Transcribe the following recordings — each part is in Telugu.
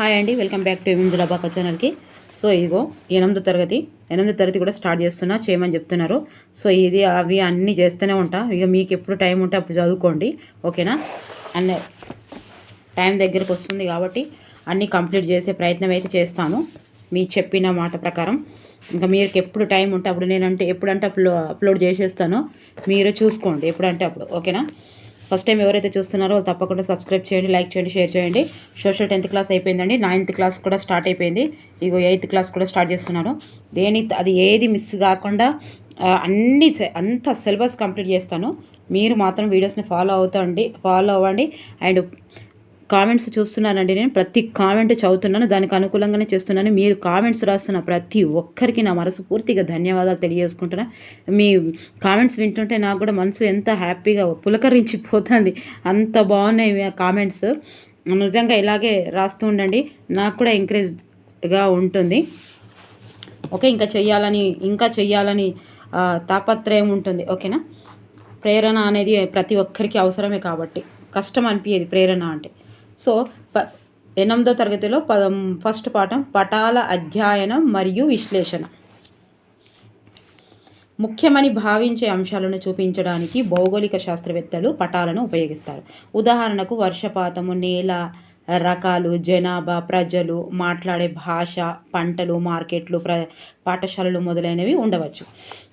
హాయ్ అండి, వెల్కమ్ బ్యాక్ టు మంజులాబాక ఛానల్కి. సో ఇదిగో ఎనిమిదో తరగతి కూడా స్టార్ట్ చేస్తున్నా, చేయమని చెప్తున్నారు. సో ఇది అవి అన్నీ చేస్తూనే ఉంటా. ఇక మీకు ఎప్పుడు టైం ఉంటే అప్పుడు చదువుకోండి, ఓకేనా. అన్నీ టైం దగ్గరకు వస్తుంది కాబట్టి అన్నీ కంప్లీట్ చేసే ప్రయత్నం అయితే చేస్తాను, మీ చెప్పిన మాట ప్రకారం. ఇంకా మీకు ఎప్పుడు టైం ఉంటే అప్పుడు నేనంటే ఎప్పుడంటే అప్లోడ్ చేసేస్తాను, మీరు చూసుకోండి ఎప్పుడంటే అప్పుడు, ఓకేనా. ఫస్ట్ టైం ఎవరైతే చూస్తున్నారో తప్పకుండా సబ్స్క్రైబ్ చేయండి, లైక్ చేయండి, షేర్ చేయండి. సోషల్ 10th క్లాస్ అయిపోయిందండి, 9th క్లాస్ కూడా స్టార్ట్ అయిపోయింది. ఇగో 8th క్లాస్ కూడా స్టార్ట్ చేస్తున్నాను. అది ఏది మిస్ కాకుండా అంత సిలబస్ కంప్లీట్ చేస్తాను. మీరు మాత్రం వీడియోస్ని ఫాలో అవ్వండి. అండ్ కామెంట్స్ చూస్తున్నానండి, నేను ప్రతి కామెంట్ చదువుతున్నాను, దానికి అనుకూలంగానే చేస్తున్నాను. మీరు కామెంట్స్ రాస్తున్న ప్రతి ఒక్కరికి నా మనసు పూర్తిగా ధన్యవాదాలు తెలియజేసుకుంటున్నా. మీ కామెంట్స్ వింటుంటే నాకు కూడా మనసు ఎంత హ్యాపీగా పులకరించిపోతుంది, అంత బాగున్నాయి కామెంట్స్. నిజంగా ఇలాగే రాస్తూ ఉండండి, నాకు కూడా ఎంకరేజ్గా ఉంటుంది. ఓకే, ఇంకా చెయ్యాలని తాపత్రయం ఉంటుంది, ఓకేనా. ప్రేరణ అనేది ప్రతి ఒక్కరికి అవసరమే కాబట్టి కష్టం అనిపించేది ప్రేరణ అంటే. సో 8వ తరగతిలో ఫస్ట్ పాఠం పటాల అధ్యయనం మరియు విశ్లేషణ. ముఖ్యమని భావించే అంశాలను చూపించడానికి భౌగోళిక శాస్త్రవేత్తలు పటాలను ఉపయోగిస్తారు. ఉదాహరణకు వర్షపాతము, నేల రకాలు, జనాభా, ప్రజలు, మాట్లాడే భాష, పంటలు, మార్కెట్లు, పాఠశాలలు మొదలైనవి ఉండవచ్చు.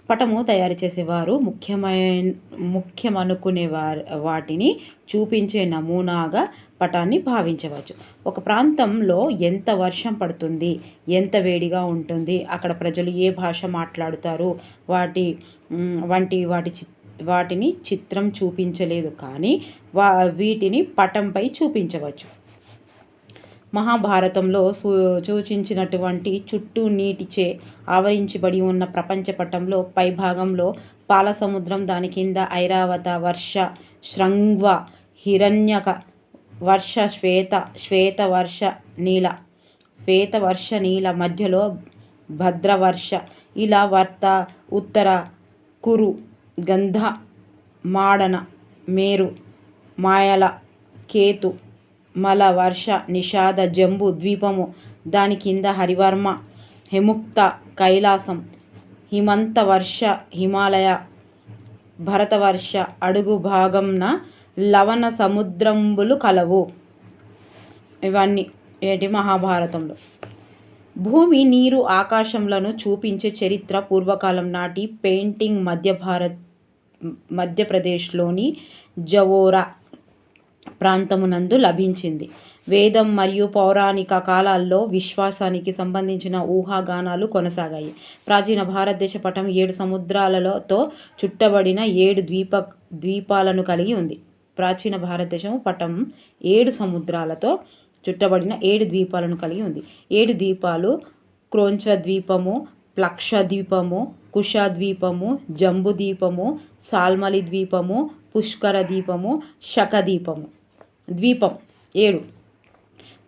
పటము తయారు చేసేవారు ముఖ్యమనుకునే వాటిని చూపించే నమూనాగా పటాన్ని భావించవచ్చు. ఒక ప్రాంతంలో ఎంత వర్షం పడుతుంది, ఎంత వేడిగా ఉంటుంది, అక్కడ ప్రజలు ఏ భాష మాట్లాడుతారు, వాటిని చిత్రం చూపించలేదు, కానీ వీటిని పటంపై చూపించవచ్చు. మహాభారతంలో సూచించినటువంటి చుట్టూ నీటిచే ఆవరించబడి ఉన్న ప్రపంచ పటంలో పైభాగంలో పాల సముద్రం, దాని కింద ఐరావత, వర్ష, శృంగ్వ, హిరణ్యక, వర్ష, శ్వేతవర్ష నీల, మధ్యలో భద్రవర్ష, ఇలా ఉత్తర కురు, గంధ, మాడన, మేరు, మాయల, కేతు, మల, వర్ష, నిషాద, జంబు ద్వీపము, దాని కింద హరివర్మ, హేముక్త, కైలాసం, హిమంత వర్ష, హిమాలయ, భరతవర్ష, అడుగు భాగంన లవణ సముద్రంబులు కలవు. ఇవన్నీ మహాభారతంలో. భూమి, నీరు, ఆకాశంలను చూపించే చరిత్ర పూర్వకాలం నాటి పెయింటింగ్ మధ్యప్రదేశ్లోని జవోరా ప్రాంతమునందు లభించింది. వేదం మరియు పౌరాణిక కాలాల్లో విశ్వాసానికి సంబంధించిన ఊహాగానాలు కొనసాగాయి. ప్రాచీన భారతదేశ పటం 7 సముద్రాలతో చుట్టబడిన 7 ద్వీపాలను కలిగి ఉంది. ప్రాచీన భారతదేశం పటం 7 సముద్రాలతో చుట్టబడిన 7 ద్వీపాలను కలిగి ఉంది. 7 ద్వీపాలు క్రోంచ ద్వీపము, ప్లక్ష ద్వీపము, కుష ద్వీపము, జంబు ద్వీపము, సాల్మలి ద్వీపము, పుష్కర ద్వీపము, శక ద్వీపం 7.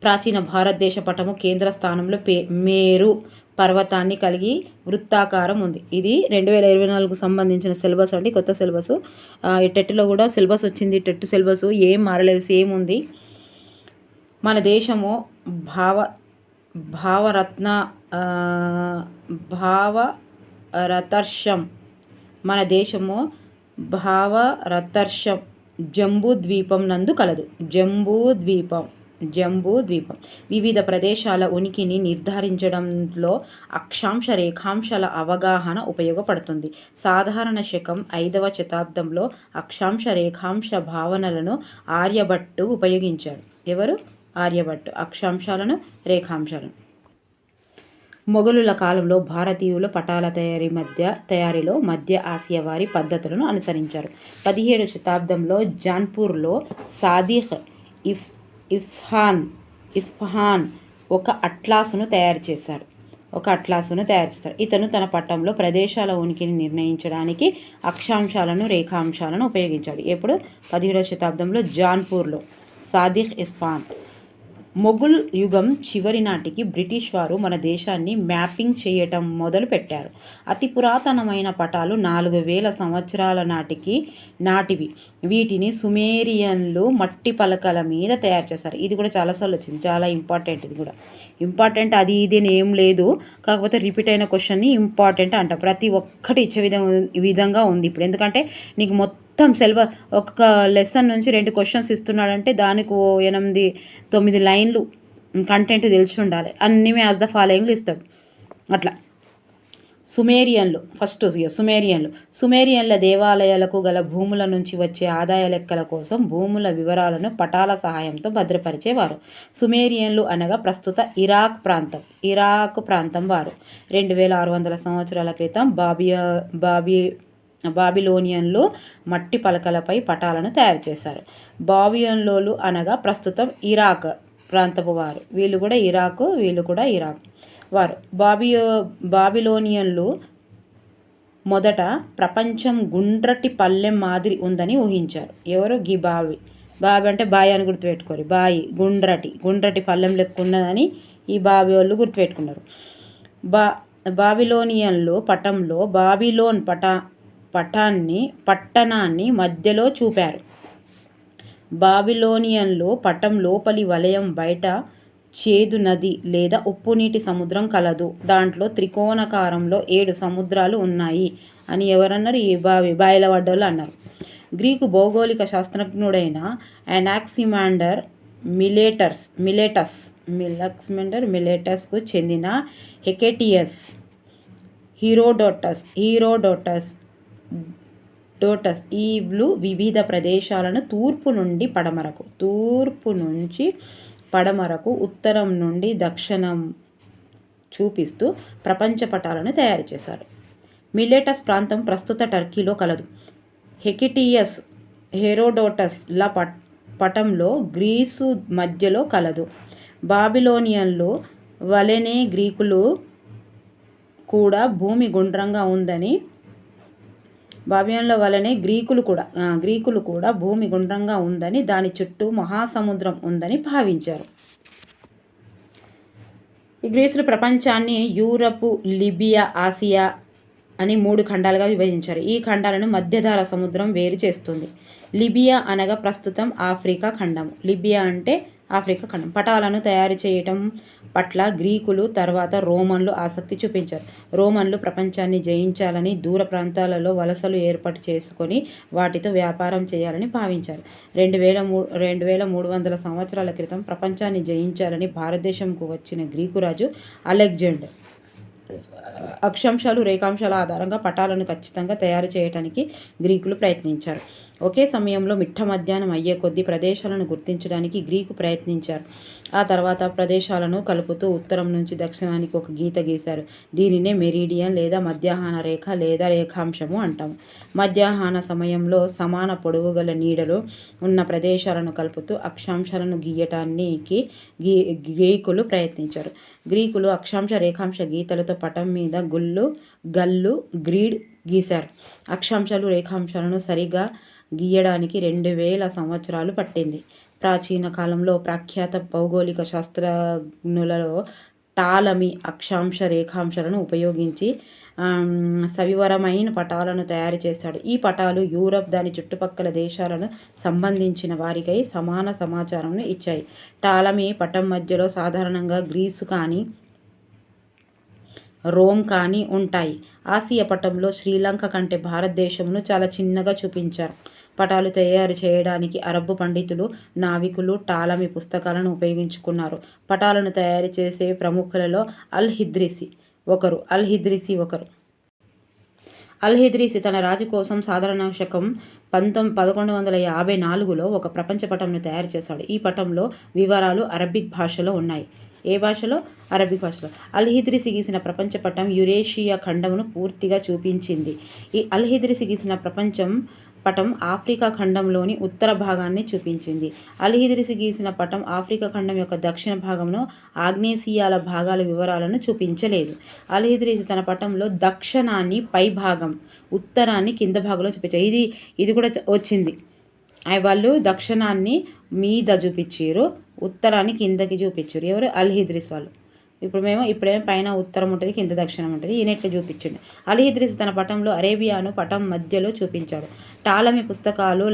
ప్రాచీన భారతదేశ పటము కేంద్ర స్థానంలో మేరు పర్వతాన్ని కలిగి వృత్తాకారం ఉంది. ఇది 2024 సంబంధించిన సిలబస్ అండి, కొత్త సిలబస్. టెట్లో కూడా సిలబస్ వచ్చింది, టెట్ సిలబస్ ఏం మారలేదు, సేమ్ ఉంది. మన దేశము భావరతర్షం జంబూ ద్వీపం నందు కలదు. జంబూ ద్వీపం వివిధ ప్రదేశాల ఉనికిని నిర్ధారించడంలో అక్షాంశ రేఖాంశాల అవగాహన ఉపయోగపడుతుంది. సాధారణ శకం 5వ శతాబ్దంలో అక్షాంశ రేఖాంశ భావనలను ఆర్యభట్టు ఉపయోగించాడు. ఎవరు? ఆర్యభట్టు. అక్షాంశాలను, రేఖాంశాలను. మొఘలుల కాలంలో భారతీయులు పటాల తయారీలో మధ్య ఆసియా వారి పద్ధతులను అనుసరించారు. 17వ శతాబ్దంలో జాన్పూర్లో సాదిక్ ఇస్ఫహాన్ ఒక అట్లాసును తయారు చేశాడు. ఇతను తన పటంలో ప్రదేశాల ఉనికిని నిర్ణయించడానికి అక్షాంశాలను, రేఖాంశాలను ఉపయోగించాడు. ఎప్పుడు? 17వ శతాబ్దంలో జాన్పూర్లో సాదిక్ ఇస్ఫహాన్. మొఘల్ యుగం చివరి నాటికి బ్రిటిష్ వారు మన దేశాన్ని మ్యాపింగ్ చేయటం మొదలుపెట్టారు. అతి పురాతనమైన పటాలు 4000 సంవత్సరాల నాటివి. వీటిని సుమేరియన్లు మట్టి పలకల మీద తయారు చేశారు. ఇది కూడా చాలాసార్లు వచ్చింది, చాలా ఇంపార్టెంట్. ఇది కూడా ఇంపార్టెంట్, అది ఇది ఏం లేదు, కాకపోతే రిపీట్ అయిన క్వశ్చన్ని ఇంపార్టెంట్ అంట. ప్రతి ఒక్కటి ఇచ్చే విధంగా ఉంది ఇప్పుడు. ఎందుకంటే నీకు మొత్తం ఒక్కొక్క లెసన్ నుంచి 2 క్వశ్చన్స్ ఇస్తున్నాడంటే దానికి 8-9 లైన్లు కంటెంట్ తెలిసి ఉండాలి. అన్నీ యాజ్ ద ఫాలోయింగ్లు ఇస్తాడు అట్లా. సుమేరియన్లు ఫస్ట్. సుమేరియన్ల దేవాలయాలకు గల భూముల నుంచి వచ్చే ఆదాయ లెక్కల కోసం భూముల వివరాలను పటాల సహాయంతో భద్రపరిచేవారు. సుమేరియన్లు అనగా ప్రస్తుత ఇరాక్ ప్రాంతం వారు. 2600 సంవత్సరాల క్రితం బాబిలోనియన్లు మట్టి పలకలపై పటాలను తయారు చేశారు. బాబిలోన్లు అనగా ప్రస్తుతం ఇరాక్ ప్రాంతపు వారు. వీళ్ళు కూడా ఇరాక్ వారు. బాబిలోనియన్లు మొదట ప్రపంచం గుండ్రటి పల్లెం మాదిరి ఉందని ఊహించారు. ఎవరు? బావి అంటే బాయి అని గుర్తుపెట్టుకోరు. బాయి గుండ్రటి పల్లెం లెక్క ఉన్నదని ఈ బావి వాళ్ళు గుర్తుపెట్టుకున్నారు. బాబిలోనియన్లు పటంలో బాబిలోన్ పట్టణాన్ని మధ్యలో చూపారు. బాబిలోనియన్లు పటం లోపలి వలయం బయట చేదు నది లేదా ఉప్పు నీటి సముద్రం కలదు. దాంట్లో త్రికోణాకారంలో 7 సముద్రాలు ఉన్నాయి అని ఎవరన్నారు? ఈ బాయిల పడ్డోళ్ళు అన్నారు. గ్రీకు భౌగోళిక శాస్త్రజ్ఞుడైన అనాక్సిమాండర్ మిలేటస్కు చెందిన హెకెటియస్, హీరోడోటస్ ఈవ్లు వివిధ ప్రదేశాలను తూర్పు నుంచి పడమరకు ఉత్తరం నుండి దక్షిణం చూపిస్తూ ప్రపంచ పటాలను తయారు చేశారు. మిలేటస్ ప్రాంతం ప్రస్తుత టర్కీలో కలదు. హెకెటియస్, హెరోడోటస్ల పటంలో గ్రీసు మధ్యలో కలదు. బాబిలోనియన్లు వలెనే గ్రీకులు కూడా భూమి గుండ్రంగా ఉందని భూమి గుండ్రంగా ఉందని దాని చుట్టూ మహాసముద్రం ఉందని భావించారు. ఈ గ్రీసులు ప్రపంచాన్ని యూరపు, లిబియా, ఆసియా అని 3 ఖండాలుగా విభజించారు. ఈ ఖండాలను మధ్యధరా సముద్రం వేరు చేస్తుంది. లిబియా అనగా ప్రస్తుతం ఆఫ్రికా ఖండము. లిబియా అంటే ఆఫ్రికా ఖండం. పటాలను తయారు చేయటం పట్ల గ్రీకులు తర్వాత రోమన్లు ఆసక్తి చూపించారు. రోమన్లు ప్రపంచాన్ని జయించాలని దూర ప్రాంతాలలో వలసలు ఏర్పాటు చేసుకొని వాటితో వ్యాపారం చేయాలని భావించారు. 2300 సంవత్సరాల క్రితం ప్రపంచాన్ని జయించాలని భారతదేశంకు వచ్చిన గ్రీకు రాజు అలెగ్జాండర్ అక్షాంశాలు, రేఖాంశాల ఆధారంగా పటాలను ఖచ్చితంగా తయారు చేయడానికి గ్రీకులు ప్రయత్నించారు. ఒకే సమయంలో మిట్ట మధ్యాహ్నం అయ్యే కొద్దీ ప్రదేశాలను గుర్తించడానికి గ్రీకు ప్రయత్నించారు. ఆ తర్వాత ప్రదేశాలను కలుపుతూ ఉత్తరం నుంచి దక్షిణానికి ఒక గీత గీశారు. దీనినే మెరీడియన్ లేదా మధ్యాహ్న రేఖ లేదా రేఖాంశము అంటాము. మధ్యాహ్న సమయంలో సమాన పొడవు గల నీడలు ఉన్న ప్రదేశాలను కలుపుతూ అక్షాంశాలను గీయటానికి గ్రీకులు ప్రయత్నించారు. గ్రీకులు అక్షాంశ, రేఖాంశ గీతలతో పటం మీద గల్లు, గ్రీడ్ గీశారు. అక్షాంశాలు, రేఖాంశాలను సరిగా గీయడానికి 2000 సంవత్సరాలు పట్టింది. ప్రాచీన కాలంలో ప్రఖ్యాత భౌగోళిక శాస్త్రజ్ఞులలో టాలమీ అక్షాంశ, రేఖాంశాలను ఉపయోగించి సవివరమైన పటాలను తయారు చేశాడు. ఈ పటాలు యూరప్, దాని చుట్టుపక్కల దేశాలను సంబంధించిన వారికై సమాన సమాచారంను ఇచ్చాయి. టాలమీ పటం మధ్యలో సాధారణంగా గ్రీసు కానీ రోమ్ కానీ ఉంటాయి. ఆసియా పటంలో శ్రీలంక కంటే భారతదేశంను చాలా చిన్నగా చూపించారు. పటాలు తయారు చేయడానికి అరబ్బు పండితులు, నావికులు టాలమీ పుస్తకాలను ఉపయోగించుకున్నారు. పటాలను తయారు చేసే ప్రముఖులలో అల్-హిద్రిసి ఒకరు. అల్-హిద్రిసి తన రాజు కోసం సాధారణ శకం 1154లో ఒక ప్రపంచ పటంను తయారు చేశాడు. ఈ పటంలో వివరాలు అరబిక్ భాషలో ఉన్నాయి. ఏ భాషలో? అరబిక్ భాషలో. అల్-హిద్రిసి గీసిన ప్రపంచ పటం యురేషియా ఖండమును పూర్తిగా చూపించింది. ఈ అల్-హిద్రిసి గీసిన పటం ఆఫ్రికా ఖండంలోని ఉత్తర భాగాన్ని చూపించింది. అల్-హిద్రిసి గీసిన పటం ఆఫ్రికా ఖండం యొక్క దక్షిణ భాగంలో ఆగ్నేసియాల భాగాల వివరాలను చూపించలేదు. అల్-హిద్రిసి తన పటంలో దక్షిణాన్ని పై భాగం, ఉత్తరాన్ని కింద భాగంలో చూపించారు. ఇది కూడా వచ్చింది. వాళ్ళు దక్షిణాన్ని మీద చూపించారు, ఉత్తరాన్ని కిందకి చూపించారు. ఎవరు? అల్హిద్రిస్ వాళ్ళు. ఇప్పుడేమో పైన ఉత్తరం ఉంటుంది, కింద దక్షిణం ఉంటుంది. ఈయనెట్లు చూపించండి. అల్హిద్రిస్ తన పటంలో అరేబియాను పటం మధ్యలో చూపించాడు. టాలమీ పుస్తకాలు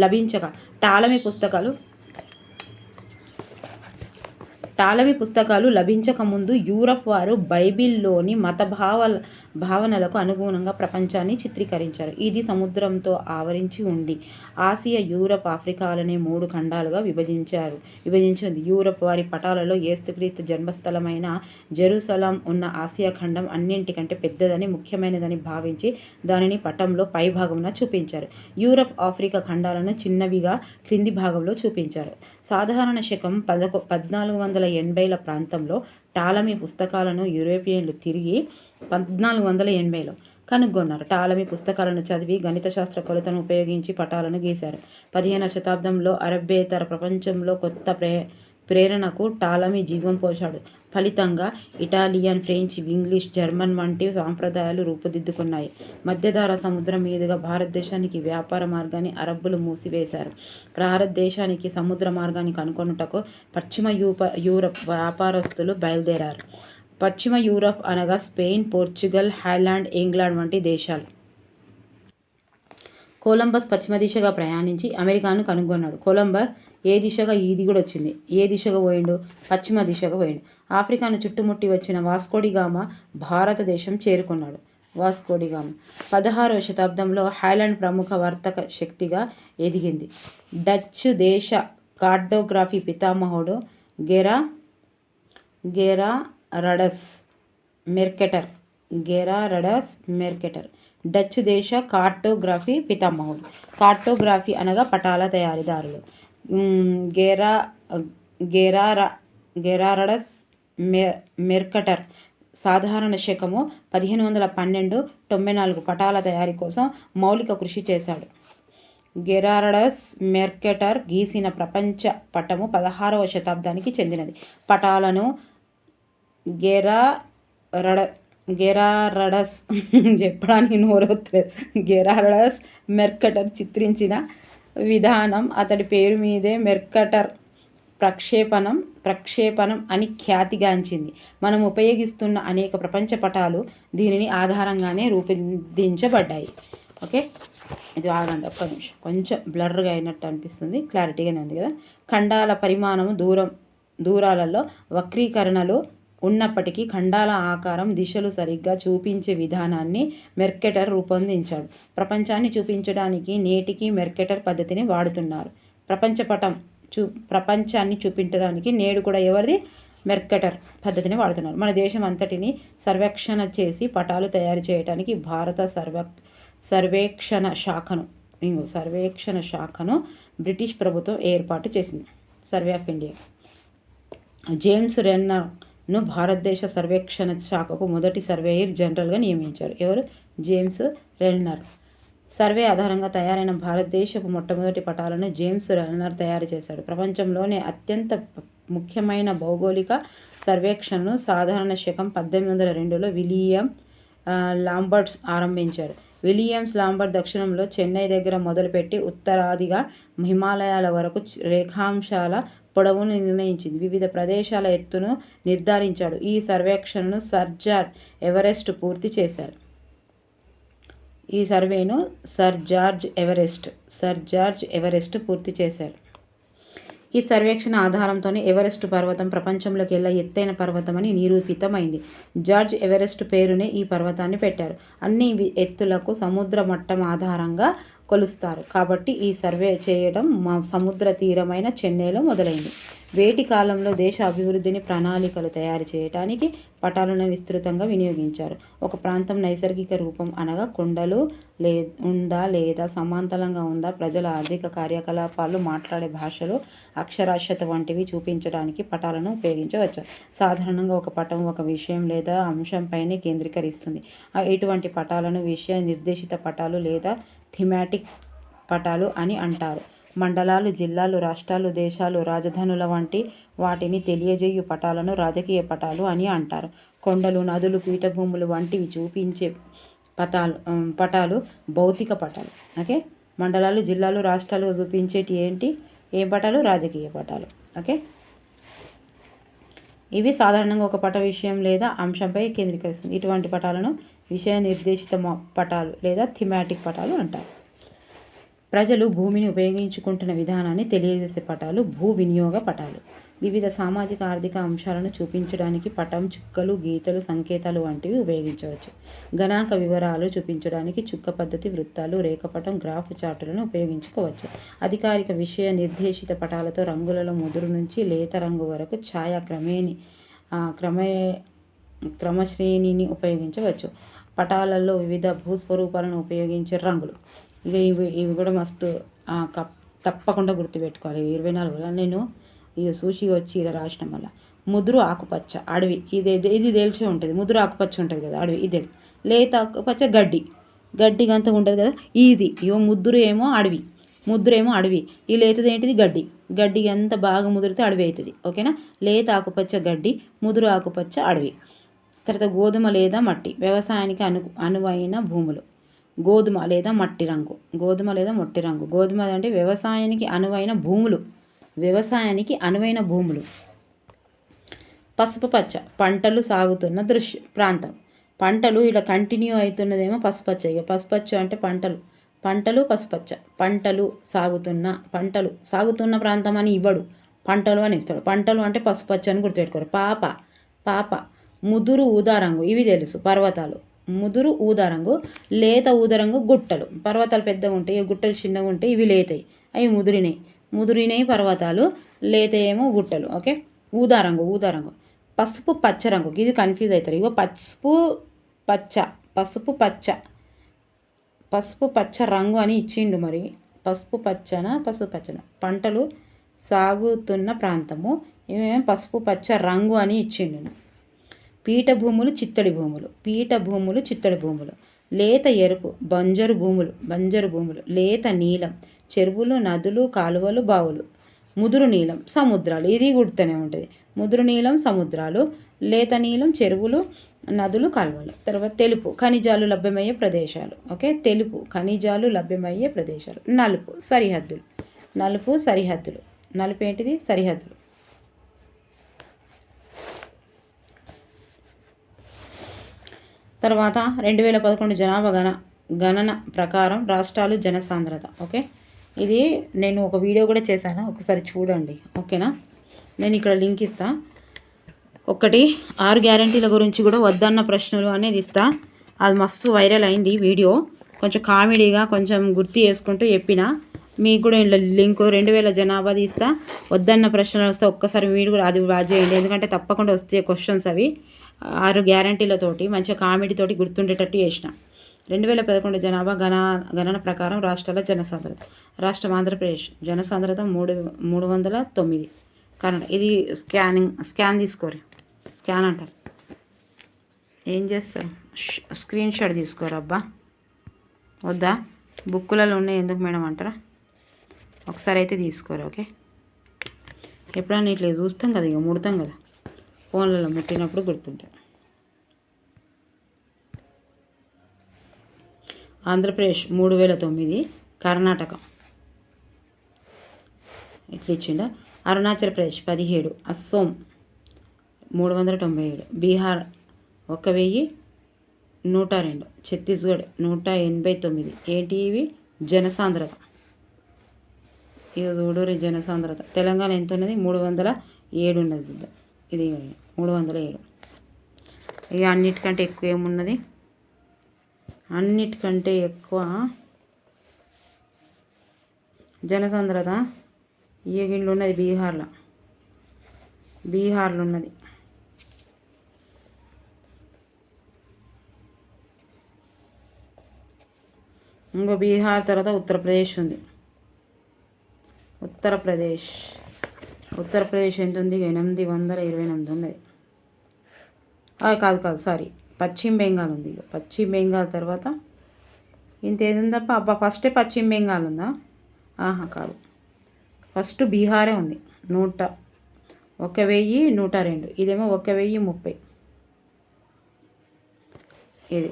లభించక టాలమీ పుస్తకాలు లభించకముందు యూరప్ వారు బైబిల్లోని మత భావనలకు అనుగుణంగా ప్రపంచాన్ని చిత్రీకరించారు. ఇది సముద్రంతో ఆవరించి ఉంది. ఆసియా, యూరప్, ఆఫ్రికాలనే 3 ఖండాలుగా విభజించింది. యూరప్ వారి పటాలలో యేసుక్రీస్తు జన్మస్థలమైన జెరూసలం ఉన్న ఆసియా ఖండం అన్నింటికంటే పెద్దదని, ముఖ్యమైనదని భావించి దానిని పటంలో పైభాగమున చూపించారు. యూరప్, ఆఫ్రికా ఖండాలను చిన్నవిగా క్రింది భాగంలో చూపించారు. సాధారణ శకం 1480ల ప్రాంతంలో టాలమీ పుస్తకాలను యూరోపియన్లు తిరిగి 1480లో కనుగొన్నారు. టాలమీ పుస్తకాలను చదివి గణిత శాస్త్ర కొలతను ఉపయోగించి పటాలను గీశారు. 15వ శతాబ్దంలో అరబ్బేతర ప్రపంచంలో కొత్త ప్రేరణకు టాలమీ జీవం పోశాడు. ఫలితంగా ఇటాలియన్, ఫ్రెంచ్, ఇంగ్లీష్, జర్మన్ వంటి సాంప్రదాయాలు రూపుదిద్దుకున్నాయి. మధ్యధరా సముద్రం మీదుగా భారతదేశానికి వ్యాపార మార్గాన్ని అరబ్బులు మూసివేశారు. భారతదేశానికి సముద్ర మార్గాన్ని కనుగొనుటకు పశ్చిమ యూరప్ వ్యాపారస్తులు బయలుదేరారు. పశ్చిమ యూరప్ అనగా స్పెయిన్, పోర్చుగల్, హాలాండ్, ఇంగ్లాండ్ వంటి దేశాలు. కొలంబస్ పశ్చిమ దిశగా ప్రయాణించి అమెరికాను కనుగొన్నాడు. కొలంబస్ ఏ దిశగా ఇది కూడా వచ్చింది. ఏ దిశగా పోయిండు? పశ్చిమ దిశగా పోయిండు. ఆఫ్రికాను చుట్టుముట్టి వచ్చిన వాస్కోడిగామా భారతదేశం చేరుకున్నాడు. వాస్కోడిగామా 16వ శతాబ్దంలో హాలాండ్ ప్రముఖ వర్తక శక్తిగా ఎదిగింది. డచ్ దేశ కార్టోగ్రఫీ పితామహుడు గెరారడస్ మెర్కెటర్ డచ్ దేశ కార్టోగ్రఫీ పితామహుడు. కార్టోగ్రఫీ అనగా పటాల తయారీదారులు. గెరారడస్ మెర్కటర్ సాధారణ శకము 1512-94 పటాల తయారీ కోసం మౌలిక కృషి చేశాడు. గెరారడస్ మెర్కెటర్ గీసిన ప్రపంచ పటము 16వ శతాబ్దానికి చెందినది. పటాలను గెరారడస్ చెప్పడానికి నోరవుతలేదు. గెరారడస్ మెర్కటర్ చిత్రించిన విధానం అతడి పేరు మీదే మెర్కటర్ ప్రక్షేపణం అని ఖ్యాతిగాంచింది. మనం ఉపయోగిస్తున్న అనేక ప్రపంచ పటాలు దీనిని ఆధారంగానే రూపొందించబడ్డాయి. ఓకే, ఇది ఆగండి ఒక్క నిమిషం. కొంచెం బ్లర్గా అయినట్టు అనిపిస్తుంది, క్లారిటీగానే ఉంది కదా. ఖండాల పరిమాణము దూరాలలో వక్రీకరణలు ఉన్నప్పటికీ ఖండాల ఆకారం, దిశలు సరిగ్గా చూపించే విధానాన్ని మెర్కెటర్ రూపొందించాడు. ప్రపంచాన్ని చూపించడానికి నేటికి మెర్కెటర్ పద్ధతిని వాడుతున్నారు. ప్రపంచాన్ని చూపించడానికి నేడు కూడా ఎవరిది? మెర్కెటర్ పద్ధతిని వాడుతున్నారు. మన దేశం అంతటిని సర్వేక్షణ చేసి పటాలు తయారు చేయడానికి భారత సర్వేక్షణ శాఖను బ్రిటిష్ ప్రభుత్వం ఏర్పాటు చేసింది. Survey of India. జేమ్స్ రెన్నర్ను భారతదేశ సర్వేక్షణ శాఖకు మొదటి సర్వేయర్ జనరల్గా నియమించారు. ఎవరు? James Renner. సర్వే ఆధారంగా తయారైన భారతదేశపు మొట్టమొదటి పటాలను జేమ్స్ రెన్నర్ తయారు చేశాడు. ప్రపంచంలోనే అత్యంత ముఖ్యమైన భౌగోళిక సర్వేక్షణను సాధారణ శకం 1802లో విలియం లాంబర్ట్స్ ఆరంభించారు. విలియమ్స్ లాంబర్ట్ దక్షిణంలో చెన్నై దగ్గర మొదలుపెట్టి ఉత్తరాదిగా హిమాలయాల వరకు రేఖాంశాల పొడవును నిర్ణయించింది. వివిధ ప్రదేశాల ఎత్తును నిర్ధారించాడు. ఈ సర్వేక్షణను సర్ జార్జ్ ఎవరెస్ట్ పూర్తి చేశారు. ఈ సర్వేక్షణ ఆధారంతోనే ఎవరెస్ట్ పర్వతం ప్రపంచంలోకెల్లా ఎత్తైన పర్వతం అని నిరూపితమైంది. జార్జ్ ఎవరెస్ట్ పేరునే ఈ పర్వతాన్ని పెట్టారు. అన్ని ఎత్తులకు సముద్ర మట్టం ఆధారంగా కొలుస్తారు. కాబట్టి ఈ సర్వే చేయడం సముద్ర తీరమైన చెన్నైలో మొదలైంది. వేటి కాలంలో దేశ అభివృద్ధిని ప్రణాళికలు తయారు చేయడానికి పటాలను విస్తృతంగా వినియోగించారు. ఒక ప్రాంతం నైసర్గిక రూపం అనగా కొండలు ఉందా లేదా, సమాంతరంగా ఉందా, ప్రజల ఆర్థిక కార్యకలాపాలు, మాట్లాడే భాషలు, అక్షరాస్యత వంటివి చూపించడానికి పటాలను ఉపయోగించవచ్చు. సాధారణంగా ఒక పటం ఒక విషయం లేదా అంశంపైనే కేంద్రీకరిస్తుంది. ఇటువంటి పటాలను విషయ నిర్దేశిత పటాలు లేదా థీమాటిక్ పటాలు అని అంటారు. మండలాలు, జిల్లాలు, రాష్ట్రాలు, దేశాలు, రాజధానుల వంటి వాటిని తెలియజేయు పటాలను రాజకీయ పటాలు అని అంటారు. కొండలు, నదులు, పీఠభూములు వంటివి చూపించే పటాలు భౌతిక పటాలు. ఓకే, మండలాలు, జిల్లాలు, రాష్ట్రాలు చూపించేటి ఏంటి, ఏం పటాలు, రాజకీయ పటాలు. ఓకే, ఇవి సాధారణంగా ఒక పట విషయం లేదా అంశంపై కేంద్రీకరిస్తుంది. ఇటువంటి పటాలను విషయ నిర్దేశిత పటాలు లేదా థిమాటిక్ పటాలు అంటారు. ప్రజలు భూమిని ఉపయోగించుకుంటున్న విధానాన్ని తెలియజేసే పటాలు భూ వినియోగ పటాలు. వివిధ సామాజిక ఆర్థిక అంశాలను చూపించడానికి పటం చుక్కలు, గీతలు, సంకేతాలు వంటివి ఉపయోగించవచ్చు. గణాంక వివరాలు చూపించడానికి చుక్క పద్ధతి, వృత్తాలు, రేఖపటం, గ్రాఫ్ చార్టులను ఉపయోగించుకోవచ్చు. అధికారిక విషయ నిర్దేశిత పటాలతో రంగులలో ముదురు నుంచి లేత రంగు వరకు ఛాయా క్రమశ్రేణిని ఉపయోగించవచ్చు. పటాలలో వివిధ భూస్వరూపాలను ఉపయోగించే రంగులు. ఇక ఇవి కూడా మస్తు తప్పకుండా గుర్తుపెట్టుకోవాలి. 24 నేను ఇక సూచి వచ్చి ఇక్కడ రాసిన మళ్ళీ ముదురు ఆకుపచ్చ అడవి, ఇది తెలిసే ఉంటుంది. ముదురు ఆకుపచ్చ ఉంటుంది కదా అడవి, ఇది లేత ఆకుపచ్చ గడ్డి గంత ఉంటుంది కదా, ఈజీ. ఇవో ముద్దురు ఏమో అడవి, ఈ లేతది ఏంటిది గడ్డి అంత బాగా ముదిరితే అడవి అవుతుంది. ఓకేనా, లేత ఆకుపచ్చ గడ్డి, ముదురు ఆకుపచ్చ అడవి. తర్వాత గోధుమ లేదా మట్టి, వ్యవసాయానికి అనువైన భూములు. గోధుమ లేదా మట్టి రంగు, గోధుమ అంటే వ్యవసాయానికి అనువైన భూములు. పసుపు పచ్చ, పంటలు సాగుతున్న ప్రాంతం. పంటలు ఇలా కంటిన్యూ అవుతున్నదేమో పసుపచ్చ. ఇక పసుపచ్చ అంటే పంటలు పసుపచ్చ. పంటలు సాగుతున్న ప్రాంతం అని ఇవ్వడు, పంటలు అని ఇస్తాడు. పంటలు అంటే పసుపచ్చ అని గుర్తుపెట్టుకోరు. పాప ముదురు ఊదారంగు, ఇవి తెలుసు. పర్వతాలు ముదురు ఊదారంగు, లేత ఊదారంగు గుట్టలు. పర్వతాలు పెద్దగా ఉంటాయి, గుట్టలు చిన్నగా ఉంటాయి, ఇవి లేతాయి, అవి ముదురినాయి పర్వతాలు, లేత ఏమో గుట్టలు. ఓకే, ఊదారంగు. పసుపు పచ్చ రంగు, ఇది కన్ఫ్యూజ్ అవుతారు. ఇగో పసుపు పచ్చ రంగు అని ఇచ్చిండు. మరి పసుపు పచ్చన పంటలు సాగుతున్న ప్రాంతము, ఏమేమో పసుపు పచ్చ రంగు అని ఇచ్చిండు. పీఠభూములు, చిత్తడి భూములు. లేత ఎరుపు బంజరు భూములు. లేత నీలం చెరువులు, నదులు, కాలువలు, బావులు. ముదురు నీలం సముద్రాలు, ఇది గుర్తునే ఉంటుంది. ముదురు నీలం సముద్రాలు, లేత నీలం చెరువులు, నదులు, కాలువలు. తర్వాత తెలుపు ఖనిజాలు లభ్యమయ్యే ప్రదేశాలు. ఓకే, తెలుపు ఖనిజాలు లభ్యమయ్యే ప్రదేశాలు. నలుపు సరిహద్దులు. నలుపు ఏంటిది, సరిహద్దులు. తర్వాత 2011 జనాభా గణన ప్రకారం రాష్ట్రాలు జనసాంద్రత. ఓకే, ఇది నేను ఒక వీడియో కూడా చేశాను, ఒకసారి చూడండి. ఓకేనా, నేను ఇక్కడ లింక్ ఇస్తా. 6 గ్యారంటీల గురించి కూడా వద్దన్న ప్రశ్నలు అనేది ఇస్తా. అది మస్తు వైరల్ అయింది వీడియో, కొంచెం కామెడీగా కొంచెం గుర్తు చేసుకుంటూ చెప్పిన. మీకు కూడా ఇంట్లో లింక్ 2000 జనాభా తీస్తా, వద్దన్న ప్రశ్నలు వస్తే ఒక్కసారి మీరు కూడా అది వాచ్ చేయండి. ఎందుకంటే తప్పకుండా వస్తే క్వశ్చన్స్ అవి 6 గ్యారంటీలతోటి మంచిగా కామెడీతోటి గుర్తుండేటట్టు చేసిన. 2011 జనాభా గణన ప్రకారం రాష్ట్రాల జనసాంద్రత. రాష్ట్రం ఆంధ్రప్రదేశ్, జనసాంద్రత 309. కన్నడ. ఇది స్కాన్ తీసుకోరు, స్కాన్ అంటారు. ఏం చేస్తారు, స్క్రీన్ షాట్ తీసుకోరు. అబ్బా వద్దా, బుక్కులలో ఉన్నాయి ఎందుకు మేడం అంటారా, ఒకసారి అయితే తీసుకోరు. ఓకే, ఎప్పుడన్నా ఇట్లా చూస్తాం కదా, ఇక ముడతాం కదా ఫోన్లలో, ముట్టినప్పుడు గుర్తుంటాయి. ఆంధ్రప్రదేశ్ 3009, కర్ణాటక ఇట్లా ఇచ్చిండ. అరుణాచల్ ప్రదేశ్ 17, అస్సోం 397, బీహార్ 1102, ఛత్తీస్గఢ్ 189. ఏంటి ఇవి, జనసాంద్రత. ఇది చూడూరి జనసాంద్రత. తెలంగాణ ఎంత ఉన్నది, 307 ఉన్నది. ఇది 307. ఇక అన్నిటికంటే ఎక్కువ ఏమున్నది, అన్నిటికంటే ఎక్కువ జనసాంద్రత ఈ గిన్నెలు ఉన్నది బీహార్లో ఉన్నది. ఇంకో బీహార్ తర్వాత ఉత్తరప్రదేశ్ ఉంది. ఉత్తరప్రదేశ్ ఎంత ఉంది, 828 ఉన్నది. కాదు సారీ, పశ్చిమ బెంగాల్ ఉంది. పశ్చిమ బెంగాల్ తర్వాత ఇంతేది తప్ప. అబ్బా ఫస్టే పశ్చిమ బెంగాల్ ఉందా, కాదు, ఫస్ట్ బీహారే ఉంది. 1102. ఇదేమో 1030. ఇది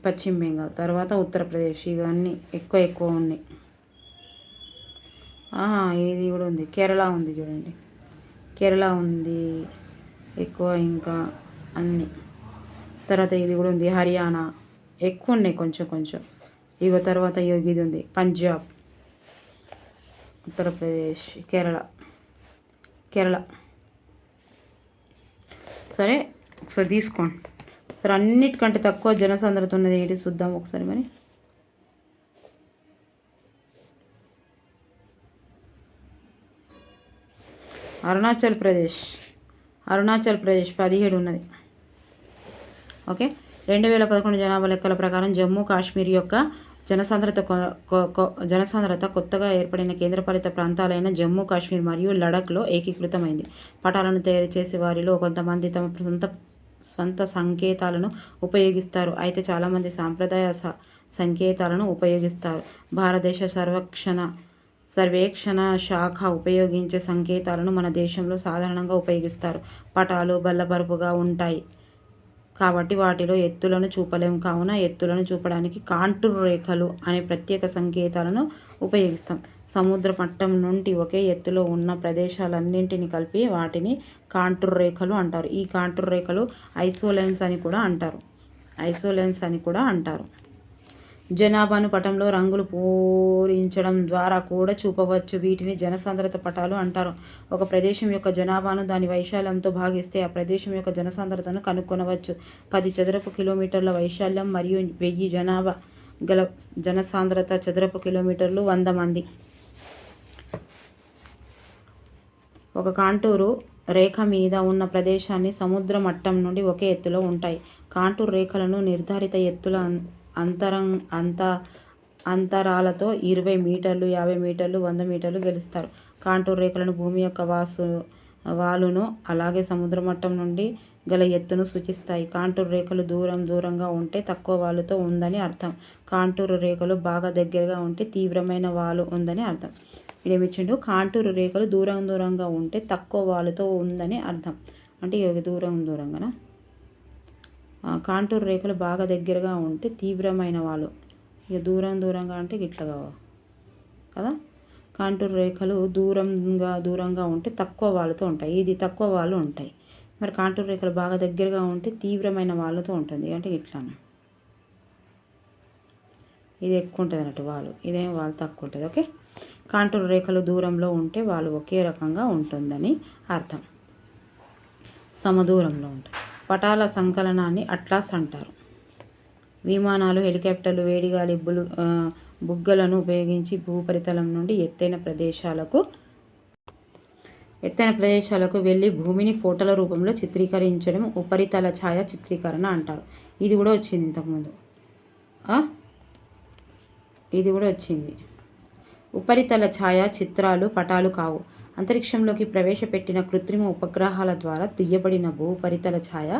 పశ్చిమ బెంగాల్, తర్వాత ఉత్తరప్రదేశ్. ఇవన్నీ ఎక్కువ ఉన్నాయి. ఇది కూడా ఉంది, కేరళ ఉంది చూడండి, కేరళ ఉంది ఎక్కువ. ఇంకా అన్నీ తర్వాత ఇది కూడా ఉంది, హర్యానా. ఎక్కువ ఉన్నాయి కొంచెం. తర్వాత ఇది ఉంది, పంజాబ్, ఉత్తరప్రదేశ్, కేరళ. సరే ఒకసారి తీసుకోండి. సరే అన్నిటికంటే తక్కువ జనసాంద్రత ఉన్నది ఏంటి చూద్దాం ఒకసారి. మరి అరుణాచల్ ప్రదేశ్ 17 ఉన్నది. ఓకే, 2011 జనాభా లెక్కల ప్రకారం జమ్మూ కాశ్మీర్ యొక్క జనసాంద్రత కొత్తగా ఏర్పడిన కేంద్రపాలిత ప్రాంతాలైన జమ్మూ కాశ్మీర్ మరియు లడఖ్లో ఏకీకృతమైంది. పటాలను తయారు చేసే వారిలో కొంతమంది తమ స్వంత సంకేతాలను ఉపయోగిస్తారు, అయితే చాలామంది సాంప్రదాయ సంకేతాలను ఉపయోగిస్తారు. భారతదేశ సర్వేక్షణ శాఖ ఉపయోగించే సంకేతాలను మన దేశంలో సాధారణంగా ఉపయోగిస్తారు. పటాలు బల్లపరుపుగా ఉంటాయి కాబట్టి వాటిలో ఎత్తులను చూపలేము, కావున ఎత్తులను చూపడానికి కాంటూర్ రేఖలు అనే ప్రత్యేక సంకేతాలను ఉపయోగిస్తాం. సముద్ర మట్టం నుండి ఒకే ఎత్తులో ఉన్న ప్రదేశాలన్నింటినీ కలిపి వాటిని కాంటూర్ రేఖలు అంటారు. ఈ కాంటూర్ రేఖలు ఐసోలెన్స్ అని కూడా అంటారు. జనాభాను పటంలో రంగులు పూరించడం ద్వారా కూడా చూపవచ్చు. వీటిని జనసాంద్రత పటాలు అంటారు. ఒక ప్రదేశం యొక్క జనాభాను దాని వైశాల్యంతో భాగిస్తే ఆ ప్రదేశం యొక్క జనసాంద్రతను కనుక్కొనవచ్చు. 10 చదరపు కిలోమీటర్ల వైశాల్యం మరియు 1000 జనాభా గల జనసాంద్రత చదరపు కిలోమీటర్లు 100 మంది. ఒక కాంటూరు రేఖ మీద ఉన్న ప్రదేశాన్ని సముద్ర మట్టం నుండి ఒకే ఎత్తులో ఉంటాయి. కాంటూర్ రేఖలను నిర్ధారిత ఎత్తుల అంతరాలతో 20 మీటర్లు, 50 మీటర్లు, 100 మీటర్లు గెలుస్తారు. కాంటూర్ రేఖలను భూమి యొక్క వాలును అలాగే సముద్ర మట్టం నుండి గల ఎత్తును సూచిస్తాయి. కాంటూర్ రేఖలు దూరంగా ఉంటే తక్కువ వాలుతో ఉందని అర్థం. కాంటూరు రేఖలు బాగా దగ్గరగా ఉంటే తీవ్రమైన వాలు ఉందని అర్థం. ఇదేమిచ్చిండు, కాంటూరు రేఖలు దూరంగా ఉంటే తక్కువ వాలుతో ఉందని అర్థం. అంటే దూరంగానా. కాంటూర్ రేఖలు బాగా దగ్గరగా ఉంటే తీవ్రమైన వాలు, దూరంగా అంటే ఇట్లా కదా. కాంటూర్ రేఖలు దూరంగా ఉంటే తక్కువ వాలుతో ఉంటాయి, ఇది తక్కువ వాలు ఉంటాయి. మరి కాంటూర్ రేఖలు బాగా దగ్గరగా ఉంటే తీవ్రమైన వాలుతో ఉంటుంది, అంటే ఇట్లా. ఇది ఎక్కువ ఉంటుంది అన్నట్టు వాలు, ఇదేం వాలు తక్కువ ఉంటుంది. ఓకే, కాంటూర్ రేఖలు దూరంలో ఉంటే వాలు ఒకే రకంగా ఉంటుందని అర్థం, సమదూరంలో ఉంటాయి. పటాల సంకలనాన్ని అట్లాస్ అంటారు. విమానాలు, హెలికాప్టర్లు వేడిగాలి బుగ్గలను ఉపయోగించి భూపరితలం నుండి ఎత్తైన ప్రదేశాలకు వెళ్ళి భూమిని ఫోటోల రూపంలో చిత్రీకరించడం ఉపరితల ఛాయ చిత్రీకరణ అంటారు. ఇది కూడా వచ్చింది ఇంతకుముందు, ఉపరితల ఛాయ చిత్రాలు పటాలు కావు. అంతరిక్షంలోకి ప్రవేశపెట్టిన కృత్రిమ ఉపగ్రహాల ద్వారా తీయబడిన భూపరితల ఛాయ